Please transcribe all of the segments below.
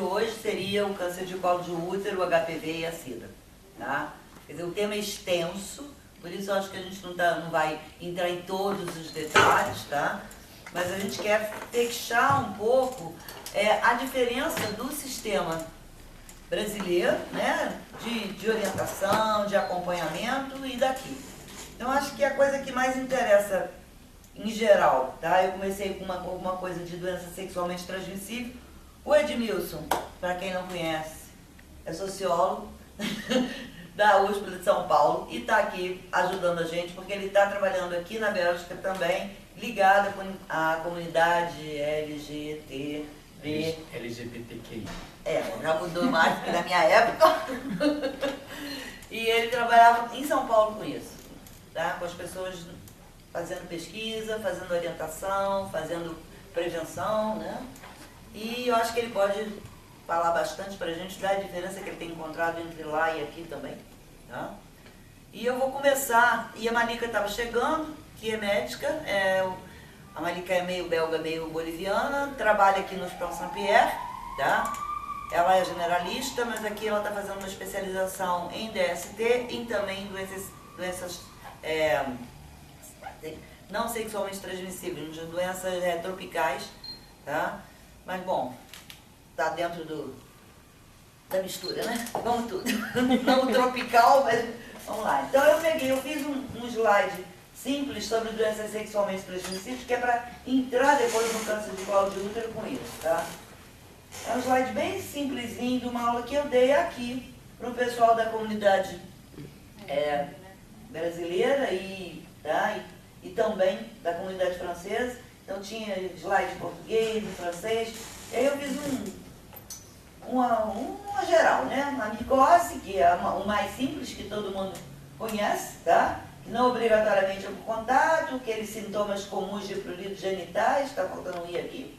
hoje seria o câncer de colo de útero, o HPV e a SIDA. Tá? Quer dizer, o tema é extenso, por isso eu acho que a gente não vai entrar em todos os detalhes, tá? Mas a gente quer fechar um pouco a diferença do sistema brasileiro, né, de orientação, de acompanhamento e daqui. Então, acho que a coisa que mais interessa em geral, tá? Eu comecei com uma coisa de doença sexualmente transmissível. O Edmilson, para quem não conhece, é sociólogo da USP de São Paulo e está aqui ajudando a gente, porque ele está trabalhando aqui na Bélgica também, ligado à comunidade LGBTQI. Já mudou mais do que na minha época. E ele trabalhava em São Paulo com isso, tá? Com as pessoas fazendo pesquisa, fazendo orientação, fazendo prevenção, né? E eu acho que ele pode falar bastante pra gente da diferença que ele tem encontrado entre lá e aqui também, tá? E eu vou começar, e a Malika estava chegando, que é médica, a Malika é meio belga, meio boliviana, trabalha aqui no Hospital Saint-Pierre, tá? Ela é generalista, mas aqui ela está fazendo uma especialização em DST e também doenças não sexualmente transmissíveis, doenças tropicais, tá? Mas, bom, tá dentro da mistura, né? Vamos tudo. Não o tropical, mas vamos lá. Então, eu fiz um slide simples sobre doenças sexualmente transmissíveis, que é para entrar depois no câncer de colo de útero com isso, tá? É um slide bem simplesinho de uma aula que eu dei aqui para o pessoal da comunidade brasileira e também da comunidade francesa. Então tinha slide em português, em francês. E aí eu fiz uma geral, né? A micose, que é o mais simples, que todo mundo conhece, tá? Que não obrigatoriamente é por contato, aqueles sintomas comuns de pruridos genitais, está faltando um I aqui.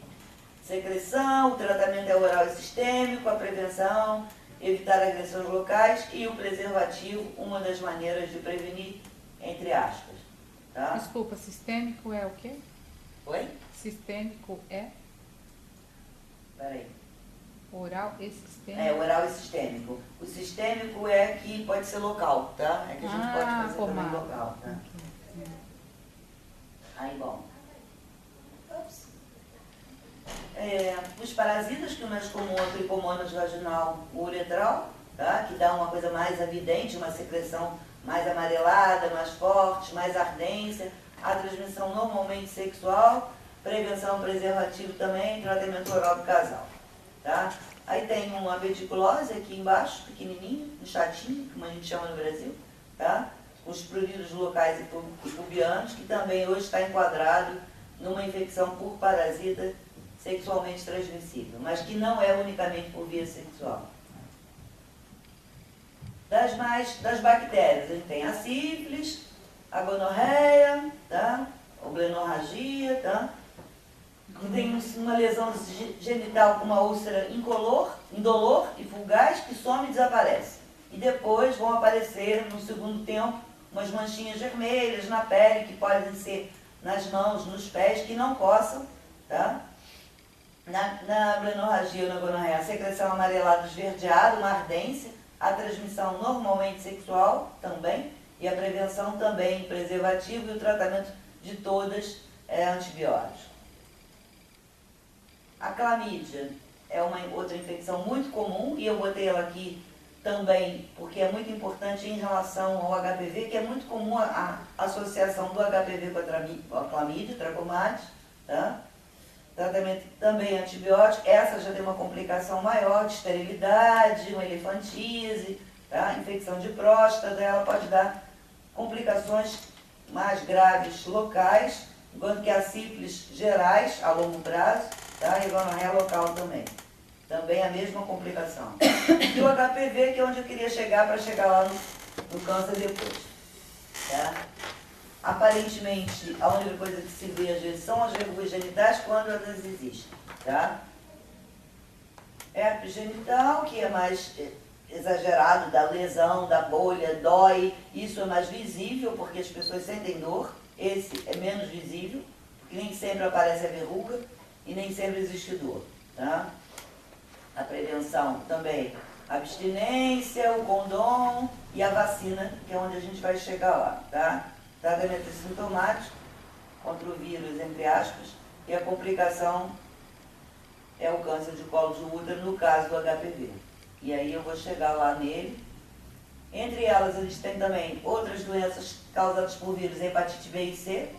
Secreção, o tratamento é oral e sistêmico, a prevenção, evitar agressões locais e o preservativo, uma das maneiras de prevenir, entre aspas. Tá? Desculpa, sistêmico é o quê? Oi? Sistêmico é? Peraí. Oral e sistêmico? Oral e sistêmico. O sistêmico é que pode ser local, tá? É que a gente pode fazer também local, tá? Okay. Aí, bom. Os parasitas, que o mais comum é o tricomonas vaginal uretral, tá? Que dá uma coisa mais evidente, uma secreção mais amarelada, mais forte, mais ardência, a transmissão normalmente sexual, prevenção preservativo também, tratamento oral do casal, tá? Aí tem uma veticulose aqui embaixo, pequenininho, um chatinho, como a gente chama no Brasil, tá? Os pruridos locais e pubianos, que também hoje está enquadrado numa infecção por parasita sexualmente transmissível, mas que não é unicamente por via sexual. Das bactérias, a gente tem a sífilis, a gonorreia, tá? A blenorragia, tá? Tem uma lesão genital com uma úlcera indolor e fugaz que some e desaparece. E depois vão aparecer, no segundo tempo, umas manchinhas vermelhas na pele, que podem ser nas mãos, nos pés, que não coçam, tá? Na blenorragia ou na gonorreia, a secreção amarelada esverdeada, uma ardência, a transmissão normalmente sexual também, e a prevenção também, preservativo e o tratamento de todas antibióticos. A clamídia é uma outra infecção muito comum, e eu botei ela aqui também porque é muito importante em relação ao HPV, que é muito comum a associação do HPV com a clamídia, Trachomatis, tá? Tratamento também antibiótico, essa já tem uma complicação maior de esterilidade, uma elefantise, tá? Infecção de próstata, ela pode dar complicações mais graves locais, enquanto que a sífilis gerais a longo prazo, tá? E a gonorreia local também. Também a mesma complicação. E o HPV, que é onde eu queria chegar para chegar lá no câncer depois. Tá? Aparentemente, a única coisa que se vê às vezes são as verrugas genitais quando elas existem, tá? Herpes genital, que é mais exagerado, da lesão, da bolha, dói, isso é mais visível porque as pessoas sentem dor, esse é menos visível, porque nem sempre aparece a verruga e nem sempre existe dor, tá? A prevenção também, a abstinência, o condom e a vacina, que é onde a gente vai chegar lá, tá? Tratamento sintomático contra o vírus, entre aspas, e a complicação é o câncer de colo de útero, no caso do HPV. E aí eu vou chegar lá nele. Entre elas, eles têm também outras doenças causadas por vírus, hepatite B e C,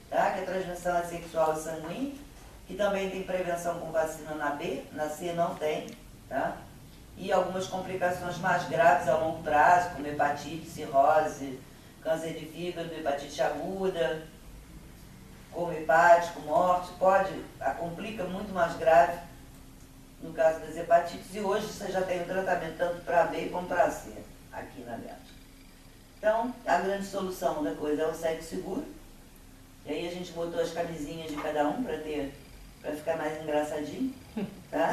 tá? Que a transmissão é sexual e sanguínea, que também tem prevenção com vacina na B, na C não tem, tá? E algumas complicações mais graves a longo prazo, como hepatite, cirrose, câncer de fígado, hepatite aguda, coma hepático, morte, complica muito mais grave no caso das hepatites, e hoje você já tem o tratamento tanto para B como para C, aqui na Bélgica. Então, a grande solução da coisa é o sexo seguro, e aí a gente botou as camisinhas de cada um para ficar mais engraçadinho, tá?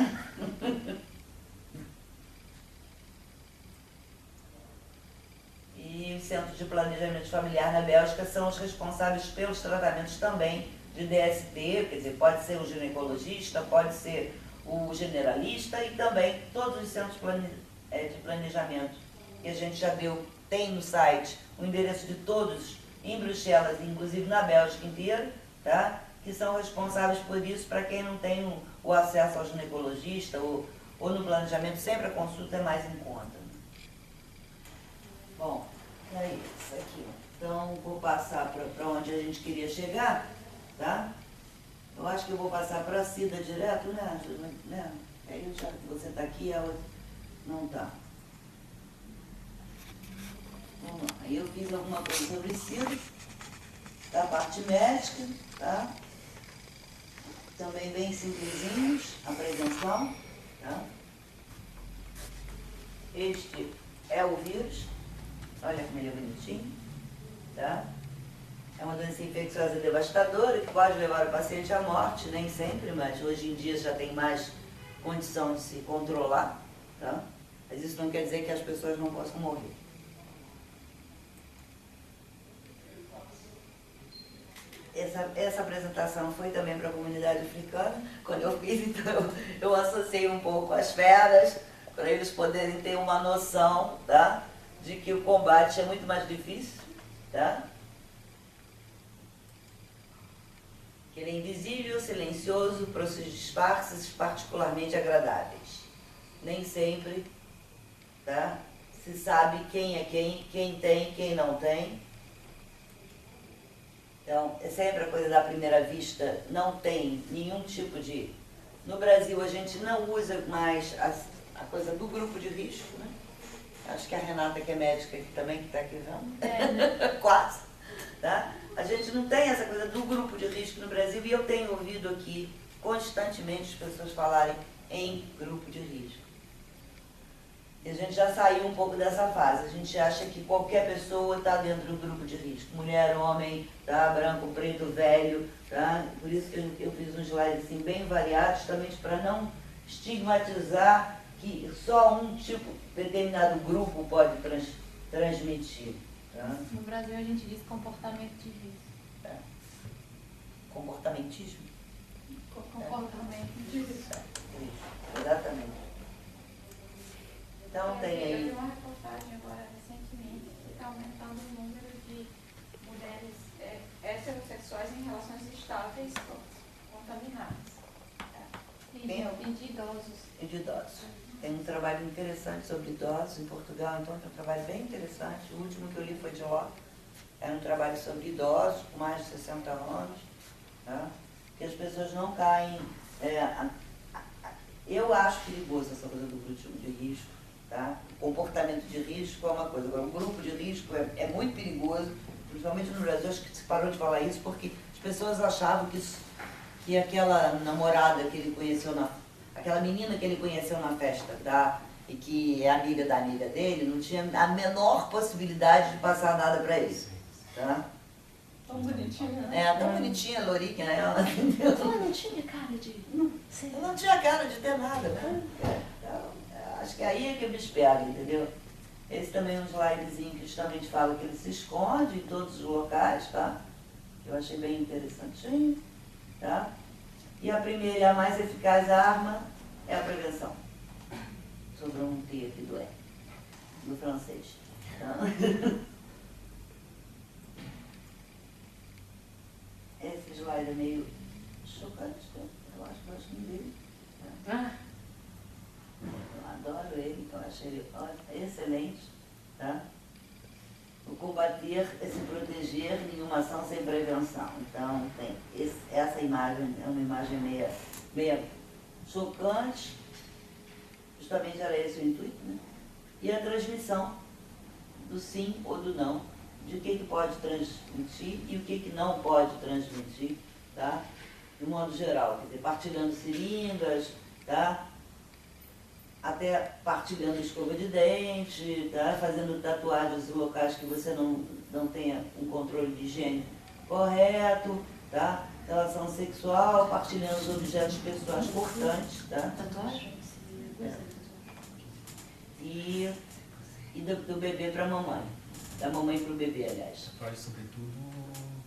E os Centros de Planejamento Familiar na Bélgica são os responsáveis pelos tratamentos também de DST, quer dizer, pode ser o ginecologista, pode ser o generalista e também todos os centros de planejamento que a gente já deu, tem no site o endereço de todos em Bruxelas, inclusive na Bélgica inteira, tá? Que são responsáveis por isso, para quem não tem o acesso ao ginecologista ou no planejamento, sempre a consulta é mais em conta. Bom, é isso aqui. Então, vou passar para onde a gente queria chegar, tá? Eu acho que eu vou passar para a Cida direto, né, Ângela? Né? Aí, já que você está aqui, ela não está. Vamos lá. Aí eu fiz alguma coisa sobre Cida, da parte médica, tá? Também bem simplesinhos, a prevenção, tá? Este é o vírus. Olha como ele é bonitinho, tá? É uma doença infecciosa devastadora que pode levar o paciente à morte, nem sempre, mas hoje em dia já tem mais condição de se controlar, tá? Mas isso não quer dizer que as pessoas não possam morrer. Essa apresentação foi também para a comunidade africana. Quando eu fiz, então, eu associei um pouco as feras, para eles poderem ter uma noção, tá? De que o combate é muito mais difícil, tá? Que ele é invisível, silencioso, para os seus disfarces particularmente agradáveis. Nem sempre, tá? Se sabe quem é quem tem, quem não tem. Então, é sempre a coisa da primeira vista, não tem nenhum tipo de... No Brasil, a gente não usa mais a coisa do grupo de risco, né? Acho que a Renata, que é médica aqui também, que está aqui vendo. Né? Quase. Tá? A gente não tem essa coisa do grupo de risco no Brasil, e eu tenho ouvido aqui constantemente as pessoas falarem em grupo de risco. E a gente já saiu um pouco dessa fase. A gente acha que qualquer pessoa está dentro do grupo de risco. Mulher, homem, tá? Branco, preto, velho. Tá? Por isso que eu fiz um slide assim, bem variado, justamente para não estigmatizar que só um tipo, determinado grupo pode transmitir. Tá? No Brasil a gente diz comportamento de risco. É. Comportamentismo? Comportamento de risco. Exatamente. Então tem aí... Eu vi uma reportagem agora recentemente que está aumentando o número de mulheres heterossexuais em relações estáveis contaminadas. E de idosos. E de idosos. Tem um trabalho interessante sobre idosos em Portugal, então tem um trabalho bem interessante. O último que eu li foi de lá. Era um trabalho sobre idosos com mais de 60 anos, tá? Que as pessoas não caem... eu acho perigoso essa coisa do grupo de risco, tá? O comportamento de risco é uma coisa. Agora, o grupo de risco é muito perigoso, principalmente no Brasil. Acho que se parou de falar isso porque as pessoas achavam que aquela namorada que ele conheceu aquela menina que ele conheceu na festa, tá? E que é amiga da amiga dele, não tinha a menor possibilidade de passar nada para ele, tá? Tão bonitinha, né? Tão bonitinha, lourinha, ela, entendeu? Ela não tinha cara de... Não, sei. Ela não tinha cara de ter nada, né? Então, acho que aí é que eu me espero, entendeu? Esse também é um slidezinho que justamente fala que ele se esconde em todos os locais, tá? Eu achei bem interessantinho, tá? E a primeira e a mais eficaz arma é a prevenção. Sobrou um T aqui do E, do francês. Tá? Esse slide é meio chocante, eu acho que eu gosto muito dele. Tá? Eu adoro ele, eu acho ele excelente. Tá? O combater é se proteger, nenhuma ação sem prevenção. Então, tem essa imagem, é uma imagem meia chocante, justamente era esse o intuito, né? E a transmissão do sim ou do não, de o que pode transmitir e o que não pode transmitir, tá? De um modo geral, quer dizer, partilhando seringas, tá? Até partilhando escova de dente, tá? Fazendo tatuagens em locais que você não tenha um controle de higiene correto, tá? Relação sexual, partilhando os objetos pessoais importantes, tá? Tatuagem? E do bebê para a mamãe, da mamãe para o bebê, aliás. Tatuagem, sobretudo,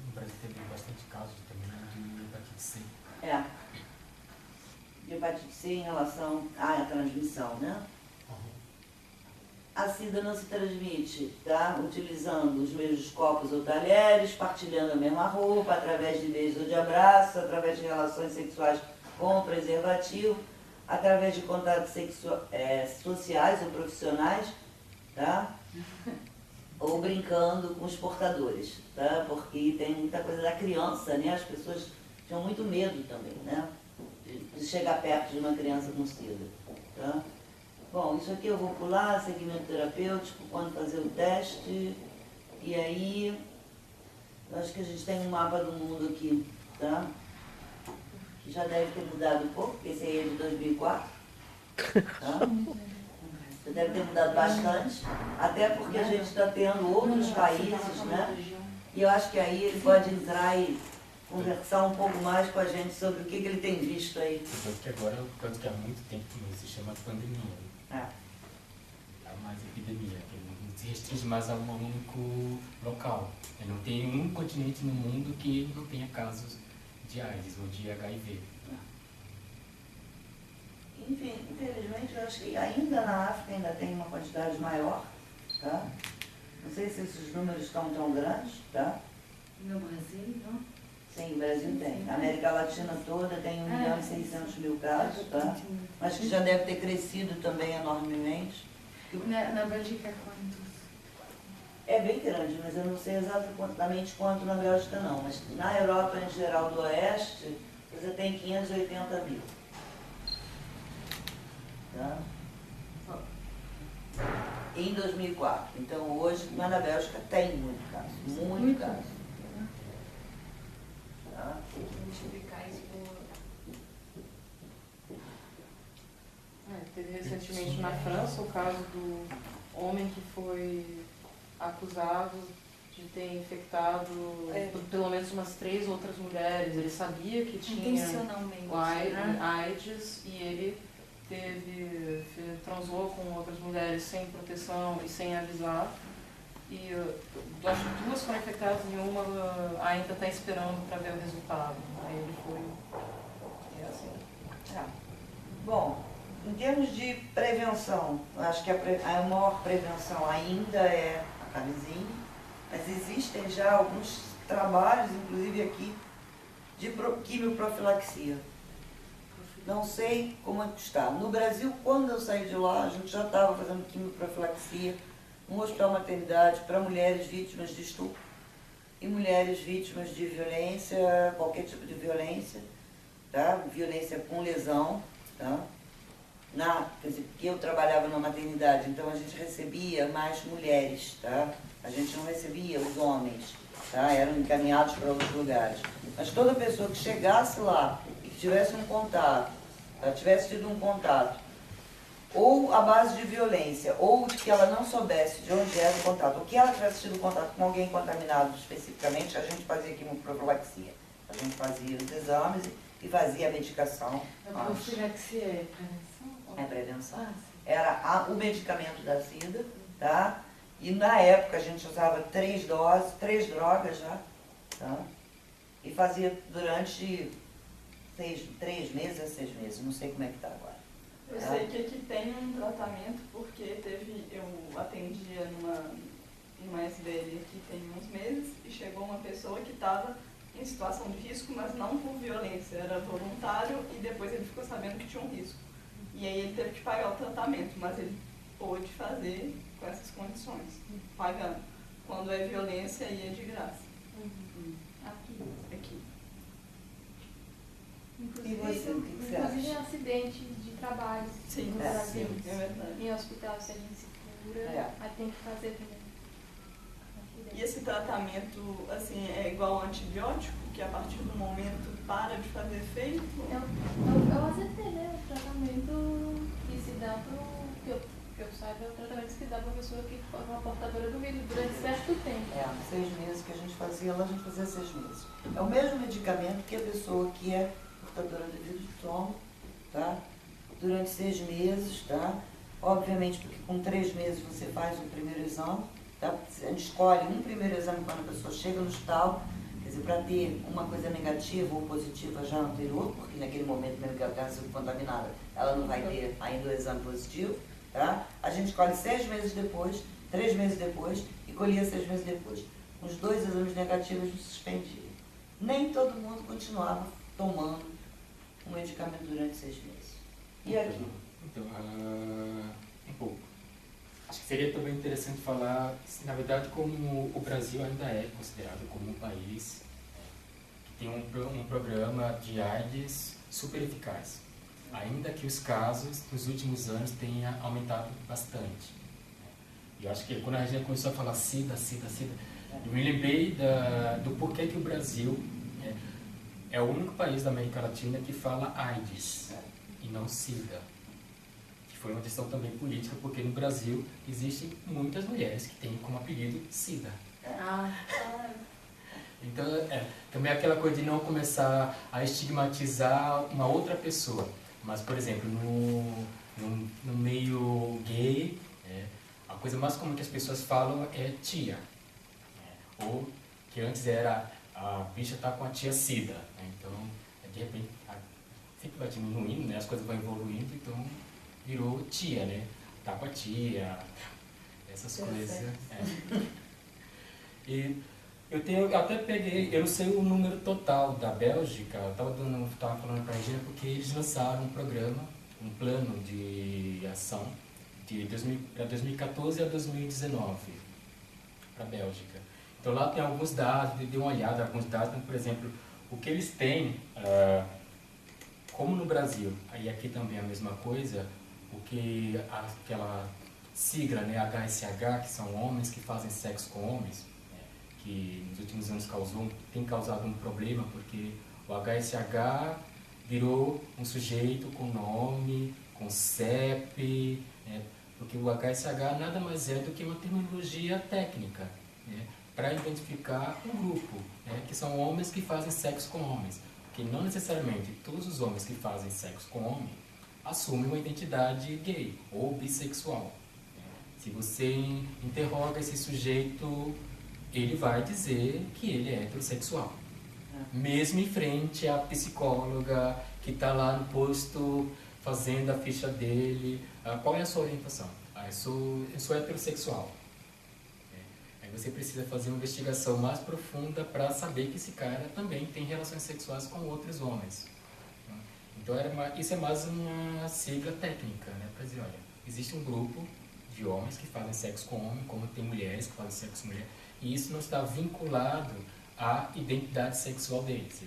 no Brasil teve bastante casos também de hepatite C. É. De hepatite C em relação à transmissão, né? A SIDA não se transmite, tá? Utilizando os mesmos copos ou talheres, partilhando a mesma roupa, através de beijos ou de abraços, através de relações sexuais com preservativo, através de contatos sociais ou profissionais, tá? Ou brincando com os portadores, tá? Porque tem muita coisa da criança, né? As pessoas tinham muito medo também, né? De chegar perto de uma criança com SIDA, tá? Bom, isso aqui eu vou pular, segmento terapêutico, quando fazer o teste, e aí, eu acho que a gente tem um mapa do mundo aqui, tá? Que já deve ter mudado um pouco, porque esse aí é de 2004, tá? Já deve ter mudado bastante, até porque a gente está tendo outros países, né? E eu acho que aí ele pode entrar e conversar um pouco mais com a gente sobre o que ele tem visto aí. Tanto que agora, tanto que há muito tempo não se chama pandemia. É. Há mais epidemia, que não se restringe mais a um único local. Não tem um continente no mundo que não tenha casos de AIDS ou de HIV. Enfim, infelizmente, eu acho que ainda na África ainda tem uma quantidade maior, tá? Não sei se esses números estão tão grandes, tá? No Brasil, não? Sim, o Brasil tem. A América Latina toda tem 1.600.000 casos, tá? Mas que já deve ter crescido também enormemente. Na Bélgica, quantos? É bem grande, mas eu não sei exatamente quanto na Bélgica não. Mas na Europa, em geral, do Oeste, você tem 580.000. Tá? Em 2004. Então hoje, mas na Bélgica tem muito caso. Muito caso. Tá? Multiplicar isso por... Teve recentemente na França o caso do homem que foi acusado de ter infectado por pelo menos umas 3 outras mulheres. Ele sabia que tinha Intencionalmente. o AIDS e ele transou com outras mulheres sem proteção e sem avisar. E eu acho que 2 foram infectadas e uma ainda está esperando para ver o resultado. Aí ele foi. É assim. É. Bom, em termos de prevenção, eu acho que a maior prevenção ainda é a camisinha, mas existem já alguns trabalhos, inclusive aqui, de quimioprofilaxia. Não sei como é que está. No Brasil, quando eu saí de lá, a gente já estava fazendo quimioprofilaxia no hospital maternidade para mulheres vítimas de estupro e mulheres vítimas de violência, qualquer tipo de violência, tá? Violência com lesão, tá? Quer dizer, porque eu trabalhava na maternidade, então a gente recebia mais mulheres, tá? A gente não recebia os homens, tá? Eram encaminhados para outros lugares. Mas toda pessoa que chegasse lá e que tivesse um contato, tá? Tivesse tido um contato, ou à base de violência, ou de que ela não soubesse de onde era o contato, ou que ela tivesse tido contato com alguém contaminado especificamente, a gente fazia quimioprofilaxia. A gente fazia os exames e fazia a medicação. A profilaxia é prevenção? É prevenção. Ah, Era o medicamento da SIDA, tá? E na época a gente usava 3 doses, 3 drogas já, tá? E fazia durante 3 meses a 6 meses, não sei como é que está agora. Eu sei que aqui tem um tratamento, porque eu atendia numa SBL aqui tem uns meses, e chegou uma pessoa que estava em situação de risco, mas não por violência, era voluntário, e depois ele ficou sabendo que tinha um risco. E aí ele teve que pagar o tratamento, mas ele pôde fazer com essas condições, pagando. Quando é violência, aí é de graça. Aqui. E você, o que você Inclusive em acha? acidentes de trabalho Sim, no Brasil. sim, é verdade. Em hospital, se a gente se cura, aí tem que fazer também. E esse tratamento, assim, é igual ao antibiótico, que a partir do momento para de fazer efeito? É o AZT, né? O tratamento que se dá que eu saiba, é o tratamento que se dá para a pessoa que for uma portadora do vírus durante certo tempo. 6 meses que a gente fazia, lá a gente fazia 6 meses. É o mesmo medicamento que a pessoa que é portadora do vírus toma, tá? Durante 6 meses, tá? Obviamente, porque com 3 meses você faz o primeiro exame, tá? A gente escolhe um primeiro exame quando a pessoa chega no hospital, quer dizer, para ter uma coisa negativa ou positiva já anterior, porque naquele momento mesmo que ela está sendo contaminada, ela não vai ter ainda o exame positivo, tá? A gente escolhe 6 meses depois, 3 meses depois e colhia 6 meses depois. Os 2 exames negativos nos suspendiam. Nem todo mundo continuava tomando o medicamento durante 6 meses. E aqui? Então, um pouco. Acho que seria também interessante falar, na verdade, como o Brasil ainda é considerado como um país que tem um programa de AIDS super eficaz. Ainda que os casos nos últimos anos tenham aumentado bastante. E eu acho que quando a gente começou a falar SIDA, eu me lembrei do porquê que o Brasil é o único país da América Latina que fala AIDS e não SIDA. Que foi uma questão também política, porque no Brasil existem muitas mulheres que têm como apelido SIDA. Então, também aquela coisa de não começar a estigmatizar uma outra pessoa. Mas, por exemplo, no meio gay, a coisa mais comum que as pessoas falam é tia. Ou que antes era a bicha tá com a tia Cida. Então, de repente, sempre vai diminuindo, né? As coisas vão evoluindo, então virou tia, né? Tá com a tia, essas coisas. E eu até peguei, eu não sei o número total da Bélgica, eu tava falando pra Regina, porque eles lançaram um programa, um plano de ação para 2014 a 2019 para a Bélgica. Então lá tem alguns dados, dei uma olhada, alguns dados, por exemplo, o que eles têm, como no Brasil, e aqui também a mesma coisa, o que aquela sigla, né, HSH, que são homens que fazem sexo com homens, que nos últimos anos tem causado um problema, porque o HSH virou um sujeito com nome, com CEP, porque o HSH nada mais é do que uma terminologia técnica, para identificar um grupo, que são homens que fazem sexo com homens, porque não necessariamente todos os homens que fazem sexo com homem assumem uma identidade gay ou bissexual. Se você interroga esse sujeito, ele vai dizer que ele é heterossexual. Mesmo em frente à psicóloga que está lá no posto fazendo a ficha dele. Qual é a sua orientação? Eu sou heterossexual. Aí você precisa fazer uma investigação mais profunda para saber que esse cara também tem relações sexuais com outros homens. Então isso é mais uma sigla técnica, né? Para dizer, olha, existe um grupo de homens que fazem sexo com homem, como tem mulheres que fazem sexo com mulher, e isso não está vinculado à identidade sexual deles.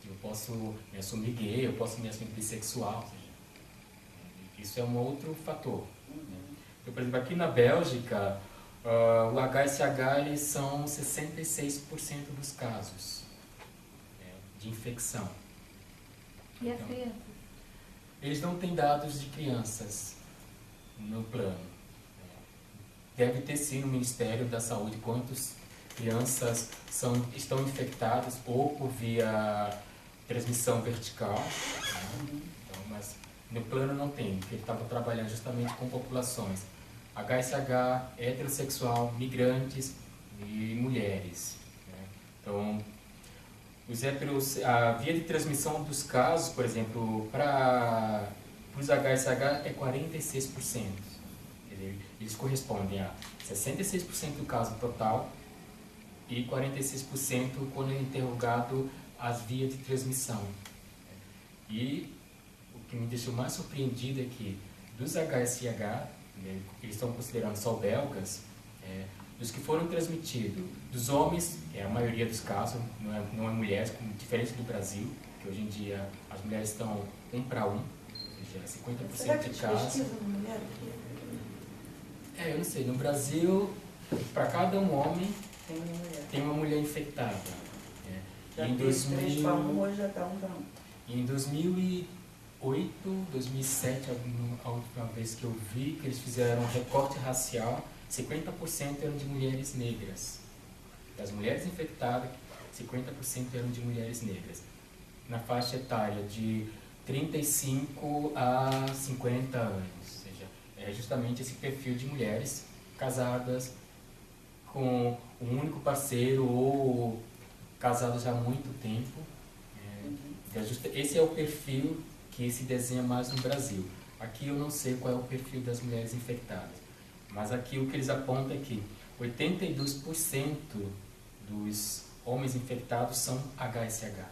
Eu posso me assumir gay, eu posso me assumir bissexual, ou seja, isso é um outro fator. Então, por exemplo, aqui na Bélgica, o HSH eles são 66% dos casos de infecção. E as crianças? Eles não têm dados de crianças no plano. Deve ter sim no Ministério da Saúde quantas crianças estão infectadas ou por via transmissão vertical. Então, mas no plano não tem, porque ele estava trabalhando justamente com populações HSH, heterossexual, migrantes e mulheres. Então, a via de transmissão dos casos, por exemplo, para para os HSH é 46%. Quer dizer, eles correspondem a 66% do caso total e 46% quando é interrogado as vias de transmissão. E o que me deixou mais surpreendido é que dos HSH, né, eles estão considerando só belgas, dos que foram transmitidos, dos homens, é a maioria dos casos, não é mulheres, como diferente do Brasil, que hoje em dia as mulheres estão 1 para 1, ou seja, 50% de casos. Eu não sei, no Brasil, para cada um homem, tem uma mulher infectada. Já em 3 para 1, hoje já está 1 para 1. Em 2008, 2007, a última vez que eu vi que eles fizeram um recorte racial, 50% eram de mulheres negras. Das mulheres infectadas, 50% eram de mulheres negras. Na faixa etária de 35 a 50 anos. Ou seja, é justamente esse perfil de mulheres casadas com um único parceiro ou casadas já há muito tempo. Esse é o perfil que se desenha mais no Brasil. Aqui eu não sei qual é o perfil das mulheres infectadas. Mas aqui o que eles apontam é que 82% dos homens infectados são HSH.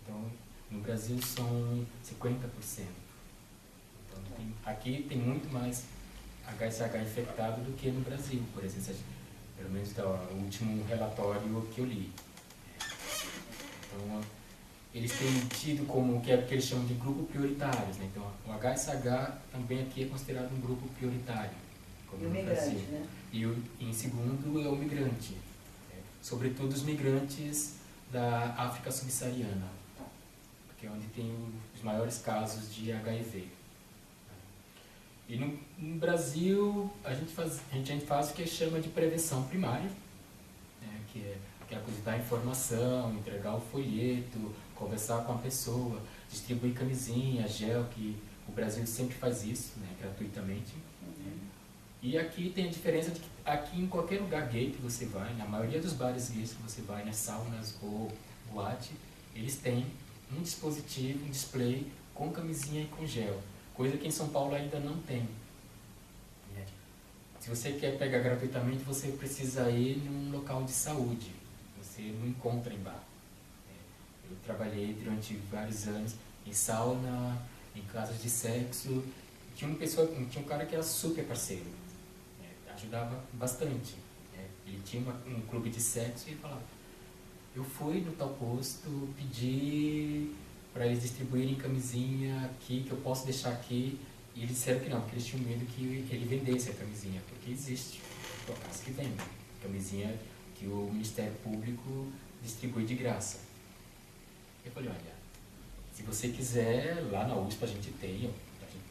Então, no Brasil são 50%. Então, aqui tem muito mais HSH infectado do que no Brasil, por exemplo. Pelo menos o último relatório que eu li. Então, eles têm tido como o que eles chamam de grupo prioritários, né? Então, o HSH também aqui é considerado um grupo prioritário. Como E o no migrante, Brasil. né? E em segundo é o migrante, sobretudo os migrantes da África subsaariana, que é onde tem os maiores casos de HIV. E no Brasil a gente faz o que chama de prevenção primária, né? que é a coisa de dar informação, entregar o folheto, conversar com a pessoa, distribuir camisinha, gel, que o Brasil sempre faz isso, né? Gratuitamente. E aqui tem a diferença de que aqui em qualquer lugar gay que você vai, na maioria dos bares gays que você vai, nas saunas ou boate, eles têm um dispositivo, um display com camisinha e com gel, coisa que em São Paulo ainda não tem. Se você quer pegar gratuitamente, você precisa ir num local de saúde, você não encontra em bar. Eu trabalhei durante vários anos em sauna, em casas de sexo, tinha um cara que era super parceiro, ajudava bastante. Ele tinha um clube de sexo e ele falava, eu fui no tal posto, pedi para eles distribuírem camisinha aqui, que eu posso deixar aqui, e eles disseram que não, porque eles tinham medo que ele vendesse a camisinha, porque existe, locais que vendem camisinha que o Ministério Público distribui de graça. Eu falei, olha, se você quiser, lá na USP a gente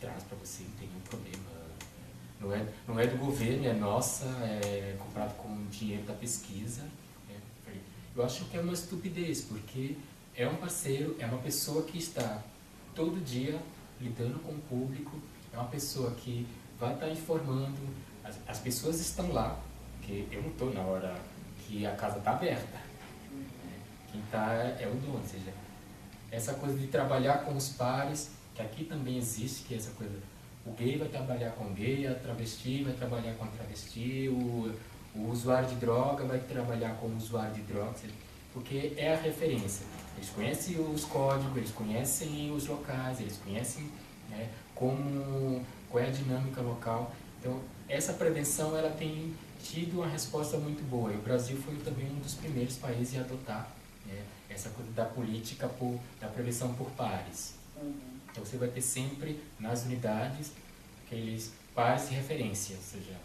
traz para você, não tem nenhum problema. Não é do governo, é nossa, é comprado com dinheiro da pesquisa. Eu acho que é uma estupidez, porque é um parceiro, é uma pessoa que está todo dia lidando com o público, é uma pessoa que vai estar informando, as pessoas estão lá, porque eu não estou na hora que a casa está aberta. Quem está é o dono, ou seja, essa coisa de trabalhar com os pares, que aqui também existe, que é essa coisa... O gay vai trabalhar com o gay, a travesti vai trabalhar com a travesti, o usuário de droga vai trabalhar com o usuário de droga, porque é a referência. Eles conhecem os códigos, eles conhecem os locais, eles conhecem, né, qual é a dinâmica local. Então, essa prevenção ela tem tido uma resposta muito boa. E o Brasil foi também um dos primeiros países a adotar, né, essa coisa da política da prevenção por pares. Então você vai ter sempre nas unidades aqueles pares de referência, ou seja,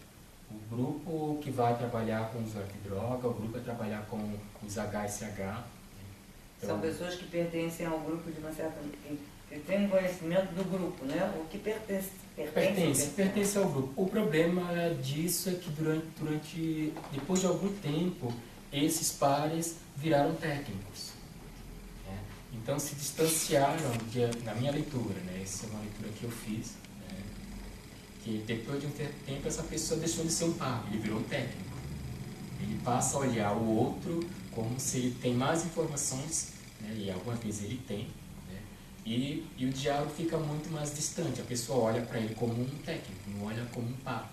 o grupo que vai trabalhar com o usuário de droga, o grupo que vai trabalhar com os HSH. Então, são pessoas que pertencem ao grupo de uma certa... que têm conhecimento do grupo, né? O que pertence ao grupo. O problema disso é que depois de algum tempo, esses pares viraram técnicos. Então se distanciaram, na minha leitura, né? Essa é uma leitura que eu fiz, né? Que depois de um tempo essa pessoa deixou de ser um par, ele virou um técnico. Ele passa a olhar o outro como se ele tem mais informações, né? E alguma vez ele tem, né? E o diálogo fica muito mais distante, a pessoa olha para ele como um técnico, não olha como um par.